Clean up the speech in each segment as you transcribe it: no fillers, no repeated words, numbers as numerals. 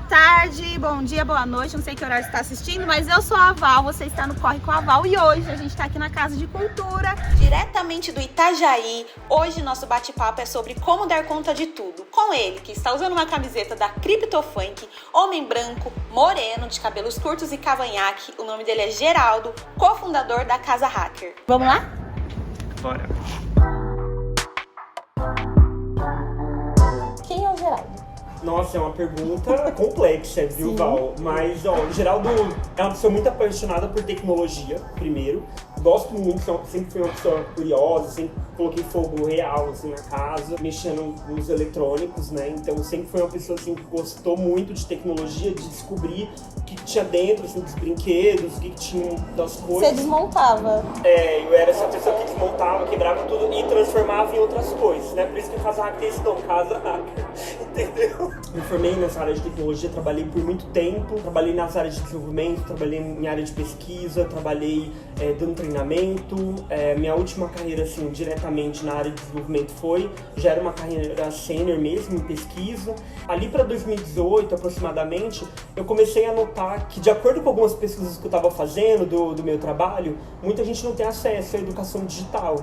tarde, bom dia, boa noite, não sei que horário você está assistindo, mas eu sou a Val, você está no Corre com a Val e hoje a gente está aqui na Casa de Cultura, diretamente do Itajaí. Hoje nosso bate-papo é sobre como dar conta de tudo, com ele, que está usando uma camiseta da CryptoFunk, homem branco, moreno, de cabelos curtos e cavanhaque. O nome dele é Geraldo, cofundador da Casa Hacker. Vamos lá? Bora. Quem é o Geraldo? Nossa, é uma pergunta complexa, viu, Sim. Val? Mas, ó, o Geraldo é uma pessoa muito apaixonada por tecnologia, primeiro. Gosto muito, sempre fui uma pessoa curiosa, sempre coloquei fogo real, assim, na casa, mexendo nos eletrônicos, né? Então, sempre fui uma pessoa, assim, que gostou muito de tecnologia, de descobrir o que tinha dentro, assim, dos brinquedos, o que tinha das coisas. Você desmontava. Eu era essa pessoa que desmontava, quebrava tudo e transformava em outras coisas, né? Por isso que a Casa Hacker tem esse nome, Casa Hacker, entendeu? Me formei nessa área de tecnologia, trabalhei por muito tempo, trabalhei nas áreas de desenvolvimento, trabalhei em área de pesquisa, trabalhei dando treinamento. Minha última carreira, assim, diretamente na área de desenvolvimento já era uma carreira sênior mesmo, em pesquisa. Ali para 2018, aproximadamente, eu comecei a notar que, de acordo com algumas pesquisas que eu estava fazendo do meu trabalho, muita gente não tem acesso à educação digital.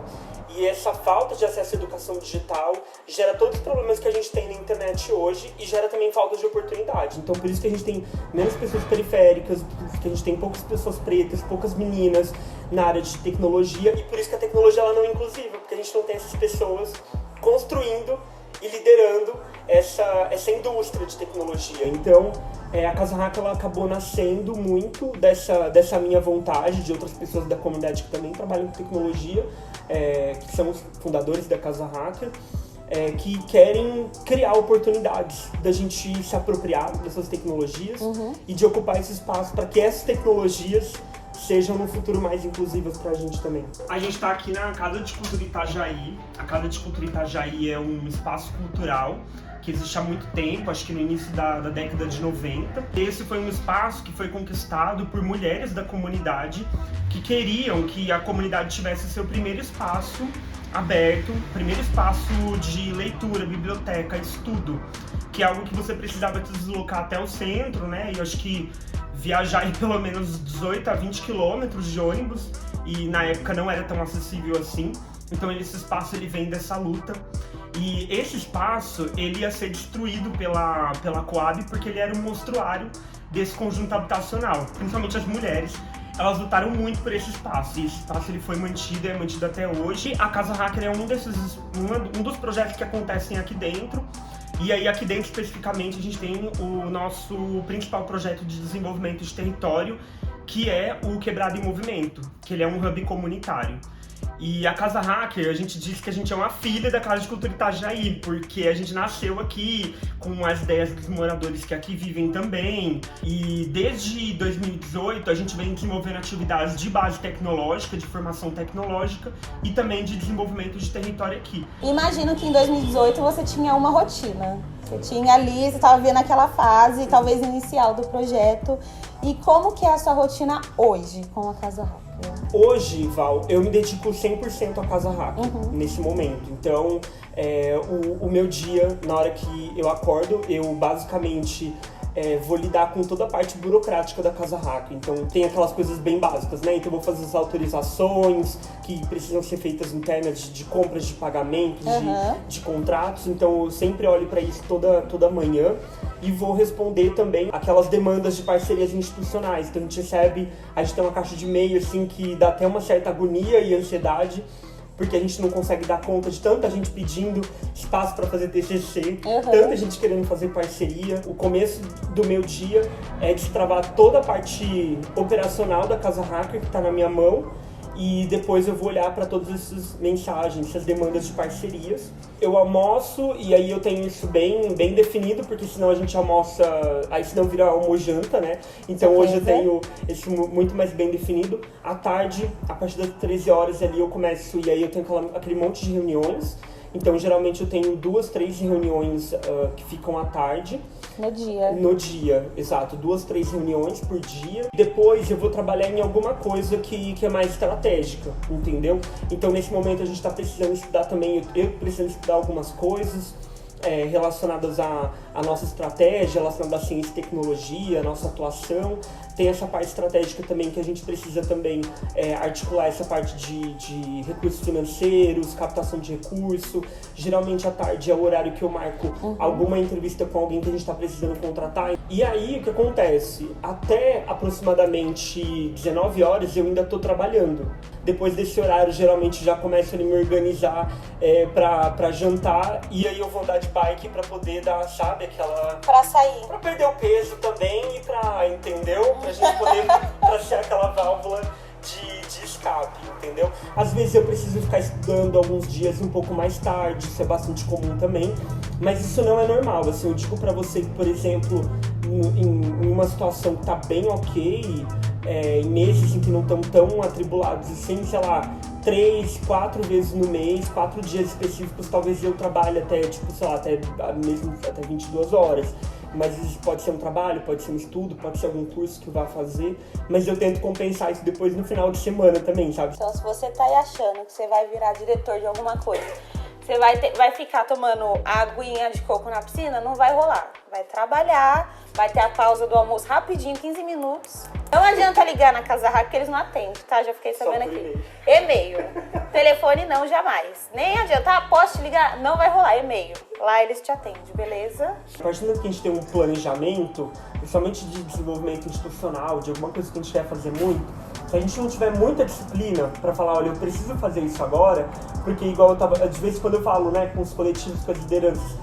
E essa falta de acesso à educação digital gera todos os problemas que a gente tem na internet hoje e gera também falta de oportunidade. Então, por isso que a gente tem menos pessoas periféricas, que a gente tem poucas pessoas pretas, poucas meninas na área de tecnologia, e por isso que a tecnologia ela não é inclusiva, porque a gente não tem essas pessoas construindo e liderando essa indústria de tecnologia. Então, a Casa Hacker ela acabou nascendo muito dessa minha vontade, de outras pessoas da comunidade que também trabalham com tecnologia, que são os fundadores da Casa Hacker, que querem criar oportunidades da gente se apropriar dessas tecnologias e de ocupar esse espaço para que essas tecnologias sejam no futuro mais inclusivas pra gente também. A gente tá aqui na Casa de Cultura Itajaí. A Casa de Cultura Itajaí é um espaço cultural que existe há muito tempo, acho que no início da década de 90. Esse foi um espaço que foi conquistado por mulheres da comunidade que queriam que a comunidade tivesse seu primeiro espaço aberto, primeiro espaço de leitura, biblioteca, estudo, que é algo que você precisava se deslocar até o centro, né? E eu acho que viajar em pelo menos 18 a 20 quilômetros de ônibus, e na época não era tão acessível assim. Então esse espaço ele vem dessa luta. E esse espaço ele ia ser destruído pela Coab porque ele era um monstruário desse conjunto habitacional. Principalmente as mulheres, elas lutaram muito por esse espaço. E esse espaço ele foi mantido e é mantido até hoje. A Casa Hacker é um dos projetos que acontecem aqui dentro. E aí aqui dentro especificamente a gente tem o nosso principal projeto de desenvolvimento de território, que é o Quebrada em Movimento, que ele é um hub comunitário. E a Casa Hacker, a gente diz que a gente é uma filha da Casa de Cultura Itajaí, porque a gente nasceu aqui com as ideias dos moradores que aqui vivem também. E desde 2018 a gente vem desenvolvendo atividades de base tecnológica, de formação tecnológica e também de desenvolvimento de território aqui. Imagino que em 2018 você tinha uma rotina. Você tinha ali, você estava vendo aquela fase, talvez inicial do projeto. E como que é a sua rotina hoje com a Casa Hacker? Hoje, Val, eu me dedico 100% à Casa Hacker, nesse momento. Então, o meu dia, na hora que eu acordo, eu basicamente vou lidar com toda a parte burocrática da Casa Hacker. Então, tem aquelas coisas bem básicas, né? Então, eu vou fazer as autorizações que precisam ser feitas internas de compras de pagamentos, de contratos. Então, eu sempre olho para isso toda manhã. E vou responder também aquelas demandas de parcerias institucionais. Então a gente tem uma caixa de e-mail assim, que dá até uma certa agonia e ansiedade, porque a gente não consegue dar conta de tanta gente pedindo espaço para fazer TCC, tanta gente querendo fazer parceria. O começo do meu dia é destravar toda a parte operacional da Casa Hacker, que está na minha mão, e depois eu vou olhar para todas essas mensagens, essas demandas de parcerias. Eu almoço e aí eu tenho isso bem definido, porque senão a gente almoça, aí senão vira almojanta, né? Então hoje eu tenho isso muito mais bem definido. À tarde, a partir das 13 horas ali eu começo, e aí eu tenho aquele monte de reuniões. Então geralmente eu tenho 2, 3 reuniões que ficam à tarde. No dia. No dia, exato. 2, 3 reuniões por dia. Depois eu vou trabalhar em alguma coisa que é mais estratégica, entendeu? Então nesse momento a gente está precisando estudar também, eu preciso estudar algumas coisas relacionadas a a nossa estratégia relacionada à ciência e tecnologia, a nossa atuação. Tem essa parte estratégica também que a gente precisa também articular essa parte de recursos financeiros, captação de recurso. Geralmente à tarde é o horário que eu marco alguma entrevista com alguém que a gente está precisando contratar. E aí o que acontece? Até aproximadamente 19 horas eu ainda estou trabalhando. Depois desse horário, geralmente já começo a me organizar pra jantar. E aí eu vou andar de bike pra poder dar, sabe, aquela... Pra sair. Pra perder o peso também e pra, entendeu? Pra gente poder traçar aquela válvula de escape, entendeu? Às vezes eu preciso ficar estudando alguns dias um pouco mais tarde, isso é bastante comum também. Mas isso não é normal, assim, eu digo pra você que, por exemplo, em uma situação que tá bem ok... em meses assim, que não estão tão atribulados, assim, sei lá, 3, 4 vezes no mês, 4 dias específicos, talvez eu trabalhe até, tipo, sei lá, até 22 horas. Mas isso pode ser um trabalho, pode ser um estudo, pode ser algum curso que eu vá fazer, mas eu tento compensar isso depois no final de semana também, sabe? Então, se você tá aí achando que você vai virar diretor de alguma coisa, você vai ficar tomando aguinha de coco na piscina, não vai rolar. Vai trabalhar, vai ter a pausa do almoço rapidinho, 15 minutos. Não adianta ligar na Casa Hacker que eles não atendem, tá? Já fiquei sabendo aqui. E-mail. Telefone não, jamais. Nem adianta, posso te ligar? Não vai rolar, e-mail. Lá eles te atendem, beleza? A partir do momento que a gente tem um planejamento, principalmente de desenvolvimento institucional, de alguma coisa que a gente quer fazer muito, se a gente não tiver muita disciplina pra falar, olha, eu preciso fazer isso agora, porque igual eu tava, de vez em quando eu falo, né, com os coletivos, com as lideranças,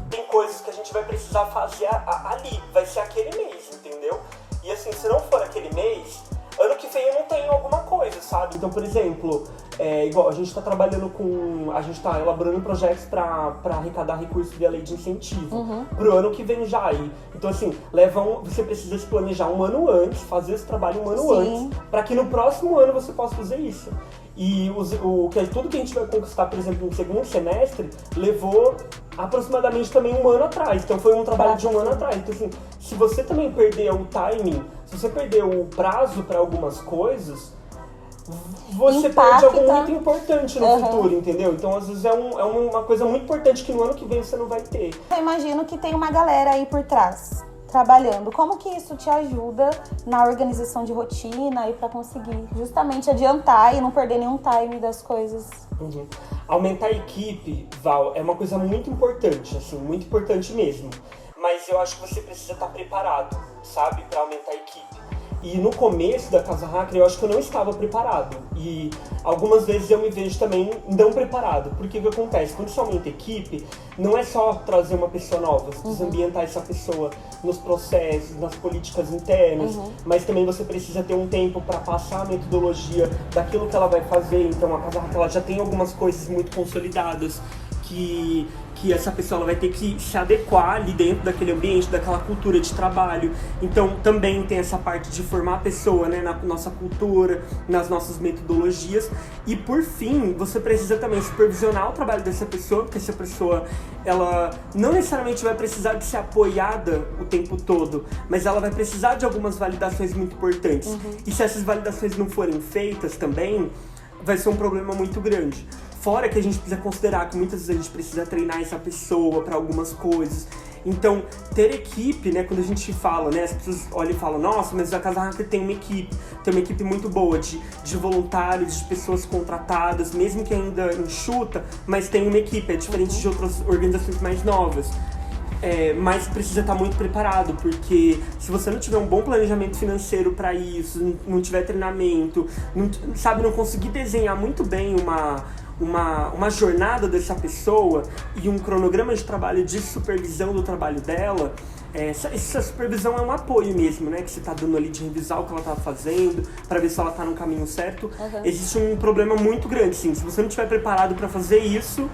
tem coisas que a gente vai precisar fazer ali, vai ser aquele mês, entendeu? E assim, se não for aquele mês, ano que vem eu não tenho alguma coisa, sabe? Então, por exemplo, igual a gente tá trabalhando a gente tá elaborando projetos pra arrecadar recursos via lei de incentivo pro ano que vem já. Então, assim, você precisa se planejar um ano antes, fazer esse trabalho um ano antes, pra que no próximo ano você possa fazer isso. E tudo que a gente vai conquistar, por exemplo, no segundo semestre, levou aproximadamente também um ano atrás. Então foi um trabalho de um ano atrás. Então, assim, se você também perder o timing, se você perder o prazo para algumas coisas, você perde algo muito importante no futuro, entendeu? Então, às vezes, é uma coisa muito importante que no ano que vem você não vai ter. Eu imagino que tem uma galera aí por trás, trabalhando. Como que isso te ajuda na organização de rotina e para conseguir justamente adiantar e não perder nenhum time das coisas? Aumentar a equipe, Val, é uma coisa muito importante, assim, muito importante mesmo. Mas eu acho que você precisa estar preparado, sabe, para aumentar a equipe. E no começo da Casa Hacker eu acho que eu não estava preparado. E algumas vezes eu me vejo também não preparado. Porque o que acontece? Quando você aumenta a equipe, não é só trazer uma pessoa nova, você precisa ambientar essa pessoa nos processos, nas políticas internas, mas também você precisa ter um tempo para passar a metodologia daquilo que ela vai fazer. Então a Casa Hacker ela já tem algumas coisas muito consolidadas que essa pessoa ela vai ter que se adequar ali dentro daquele ambiente, daquela cultura de trabalho. Então também tem essa parte de formar a pessoa, né, na nossa cultura, nas nossas metodologias. E por fim, você precisa também supervisionar o trabalho dessa pessoa, porque essa pessoa ela não necessariamente vai precisar de ser apoiada o tempo todo, mas ela vai precisar de algumas validações muito importantes. E se essas validações não forem feitas também, vai ser um problema muito grande. Fora que a gente precisa considerar que muitas vezes a gente precisa treinar essa pessoa para algumas coisas. Então, ter equipe, né, quando a gente fala, né, as pessoas olham e falam, nossa, mas a Casa Hacker tem uma equipe muito boa de voluntários, de pessoas contratadas, mesmo que ainda enxuta, mas tem uma equipe, é diferente de outras organizações mais novas. Mas precisa estar muito preparado, porque se você não tiver um bom planejamento financeiro para isso, não tiver treinamento, não conseguir desenhar muito bem uma jornada dessa pessoa e um cronograma de trabalho de supervisão do trabalho dela, essa supervisão é um apoio mesmo, né? Que você tá dando ali de revisar o que ela tá fazendo, para ver se ela tá no caminho certo. Existe um problema muito grande, sim. Se você não estiver preparado para fazer isso,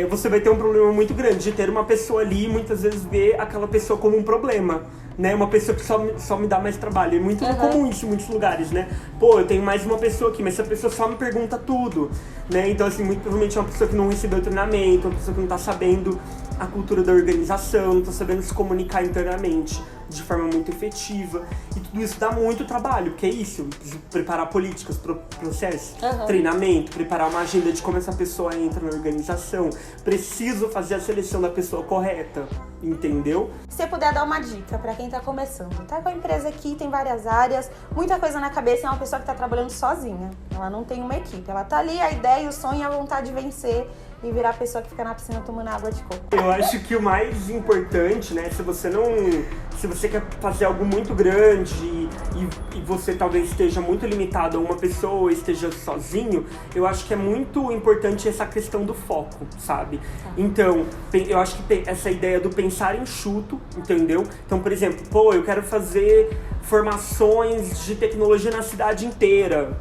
você vai ter um problema muito grande de ter uma pessoa ali e muitas vezes ver aquela pessoa como um problema, né? Uma pessoa que só me dá mais trabalho. É muito comum isso em muitos lugares, né? Pô, eu tenho mais uma pessoa aqui, mas essa pessoa só me pergunta tudo, né? Então, assim, muito provavelmente é uma pessoa que não recebeu treinamento, uma pessoa que não tá sabendo a cultura da organização, não tá sabendo se comunicar internamente de forma muito efetiva. E tudo isso dá muito trabalho, porque é isso, preparar políticas, processo, treinamento, preparar uma agenda de como essa pessoa entra na organização. Preciso fazer a seleção da pessoa correta, entendeu? Se você puder dar uma dica pra quem tá começando, tá com a empresa aqui, tem várias áreas, muita coisa na cabeça, é uma pessoa que tá trabalhando sozinha, ela não tem uma equipe, ela tá ali, a ideia, o sonho, a vontade de vencer e virar a pessoa que fica na piscina tomando água de coco. Eu acho que o mais importante, né, se você quer fazer algo muito grande e você talvez esteja muito limitado a uma pessoa, esteja sozinho, eu acho que é muito importante essa questão do foco, sabe? Então, eu acho que essa ideia do pensar enxuto, entendeu? Então, por exemplo, eu quero fazer formações de tecnologia na cidade inteira.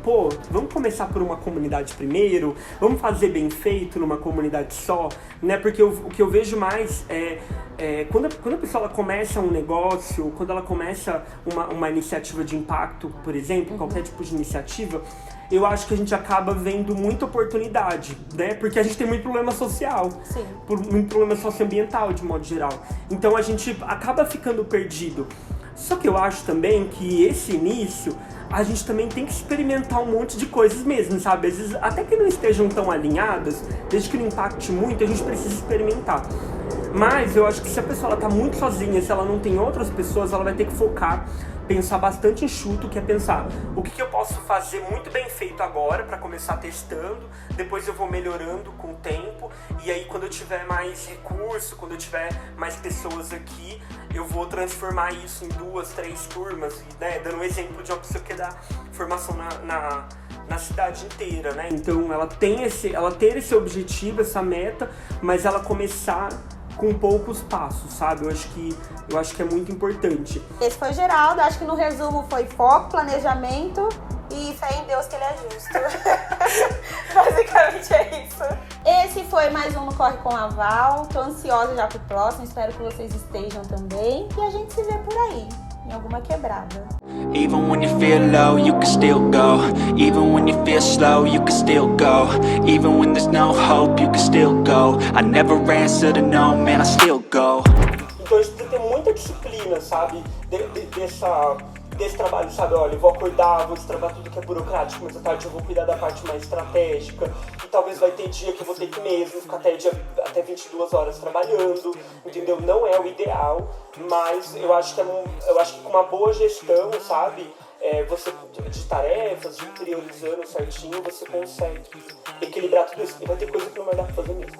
Vamos começar por uma comunidade primeiro? Vamos fazer bem feito numa comunidade só? Né? Porque o que eu vejo mais quando a pessoa ela começa um negócio, quando ela começa uma iniciativa de impacto, por exemplo, qualquer tipo de iniciativa, eu acho que a gente acaba vendo muita oportunidade, né? Porque a gente tem muito problema social, muito problema socioambiental de modo geral. Então a gente acaba ficando perdido. Só que eu acho também que esse início, a gente também tem que experimentar um monte de coisas mesmo, sabe? Às vezes, até que não estejam tão alinhadas, desde que não impacte muito, a gente precisa experimentar. Mas eu acho que se a pessoa ela tá muito sozinha, se ela não tem outras pessoas, ela vai ter que focar, pensar bastante enxuto, que é pensar o que eu posso fazer muito bem feito agora para começar testando, depois eu vou melhorando com o tempo, e aí quando eu tiver mais recurso, quando eu tiver mais pessoas aqui, eu vou transformar isso em 2, 3 turmas, né? Dando um exemplo de uma pessoa que dá formação na cidade inteira, né? Então ela ter esse objetivo, essa meta, mas ela começar com poucos passos, sabe? Eu acho que é muito importante. Esse foi o Geraldo, acho que no resumo foi foco, planejamento e fé em Deus que ele é justo. Basicamente é isso. Esse foi mais um no Corre com a Val. Tô ansiosa já pro próximo, espero que vocês estejam também. E a gente se vê por aí, em alguma quebrada. Even when you feel low, you can still go. Even when you feel slow, you can still go. Even when there's no hope, you can still go. I never answer to no, man, I still go. Então a gente tem que ter muita disciplina, sabe? Desse trabalho, sabe? Olha, eu vou acordar, vou destravar tudo que é burocrático, mas à tarde eu vou cuidar da parte mais estratégica. E talvez vai ter dia que eu vou ter que mesmo ficar até 22 horas trabalhando, entendeu? Não é o ideal, mas eu acho que com uma boa gestão, sabe? Você de tarefas, de priorizando certinho, você consegue equilibrar tudo isso. E vai ter coisa que não vai dar pra fazer mesmo.